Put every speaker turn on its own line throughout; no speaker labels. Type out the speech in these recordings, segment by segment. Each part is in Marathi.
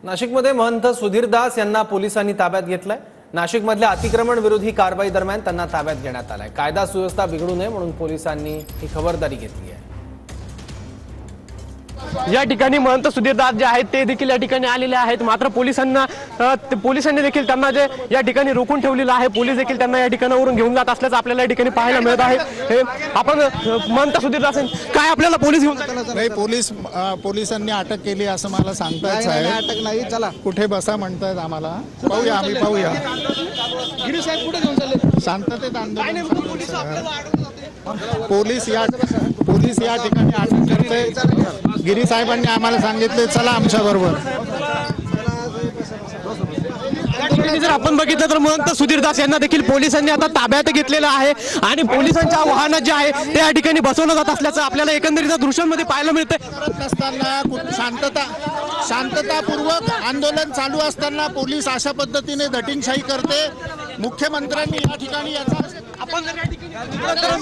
नाशिकमध्ये महंत सुधीर दास यांना पोलिसांनी ताब्यात घेतलंय। नाशिकमधल्या अतिक्रमण विरोधी कारवाई दरम्यान त्यांना ताब्यात घेण्यात आलंय। कायदा सुव्यवस्था बिघडू नये म्हणून पोलिसांनी ही खबरदारी घेतली आहे।
या ठिकाणी महंत सुधीर दास जे आहेत ते देखील या ठिकाणी आलेले आहेत। मात्र पोलिसांनी देखील त्यांना जे या ठिकाणी रोखून ठेवलेलं आहे। पोलीस देखील त्यांना या ठिकाणावरून घेऊन जात असल्याचं आपल्याला या ठिकाणी पाहायला मिळत आहे। हे आपण महंत सुधीर दास काय आपल्याला पोलीस घेऊन
नाही, पोलिसांनी अटक केली असं मला सांगतायत साहेब।
अटक नाही, चला
कुठे बसा म्हणतायत आम्हाला, पाहूया आम्ही पाहूया।
गिरी साहेब कुठे घेऊन चालले?
शांततेत आंदोलन पोलीस या ठिकाणी अटक करते। गिरी साहेबांनी आम्हाला सांगितले चला आमच्या बरोबर।
जर आपण बघितलं तर महंत सुधीर दास यांना देखील पोलिसांनी आता ताब्यात घेतलेलं आहे आणि पोलिसांच्या वाहनात जे आहे ते या ठिकाणी बसवलं जात असल्याचं आपल्याला एकंदरीत दृश्यांमध्ये पाहायला मिळतंय।
असताना शांततापूर्वक आंदोलन चालू असताना पोलीस अशा पद्धतीने दटिंगशाही करते। मुख्यमंत्र्यांनी या ठिकाणी याचा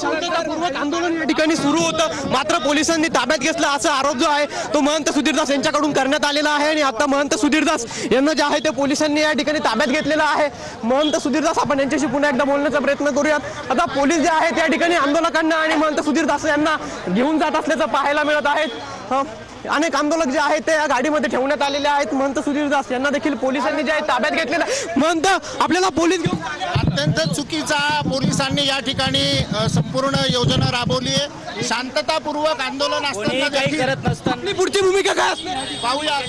शांततापूर्वक आंदोलन या ठिकाणी सुरू होतं, मात्र पोलिसांनी ताब्यात घेतलं असा आरोप जो आहे तो महंत सुधीर दास यांच्याकडून करण्यात आलेला आहे। आणि आता महंत सुधीर दास यांना जे आहे ते पोलिसांनी या ठिकाणी ताब्यात घेतलेला आहे। महंत सुधीर दास आपण यांच्याशी पुन्हा एकदा बोलण्याचा प्रयत्न करूयात। आता पोलीस जे आहेत त्या ठिकाणी आंदोलकांना आणि महंत सुधीर दास यांना घेऊन जात असल्याचं पाहायला मिळत आहे। अनेक आंदोलक जे आहेत ते या गाडीमध्ये ठेवण्यात आलेले आहेत। महंत सुधीर दास यांना देखील पोलिसांनी जे आहे ताब्यात घेतलेलं आहे। महंत आपल्याला पोलीस घेऊन
अत्यंत चुकीचा पोलिसांनी या ठिकाणी संपूर्ण योजना राबवली आहे। शांततापूर्वक आंदोलन असताना
पुढची भूमिका काय असणार
पाहूया।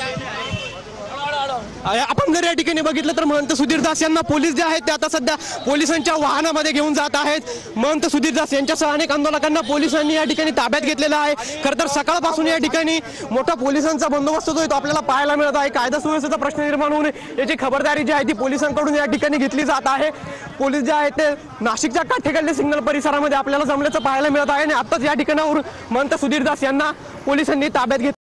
आपण जर या ठिकाणी बघितलं तर महंत सुधीर दास यांना पोलीस जे आहेत ते आता सध्या पोलिसांच्या वाहनामध्ये घेऊन जात आहेत। महंत सुधीर दास यांच्यासह अनेक आंदोलकांना पोलिसांनी या ठिकाणी ताब्यात घेतलेला आहे। खरं तर सकाळपासून या ठिकाणी मोठा पोलिसांचा बंदोबस्त जो आहे तो आपल्याला पाहायला मिळत आहे। कायदा सुव्यवस्थेचा प्रश्न निर्माण होऊ नये याची खबरदारी जी आहे ती पोलिसांकडून या ठिकाणी घेतली जात आहे। पोलीस जे आहेत ते नाशिकच्या काठेकल्ले सिग्नल परिसरामध्ये आपल्याला जमल्याचं पाहायला मिळत आहे आणि आताच या ठिकाणावरून महंत सुधीर दास यांना पोलिसांनी ताब्यात घेतलं।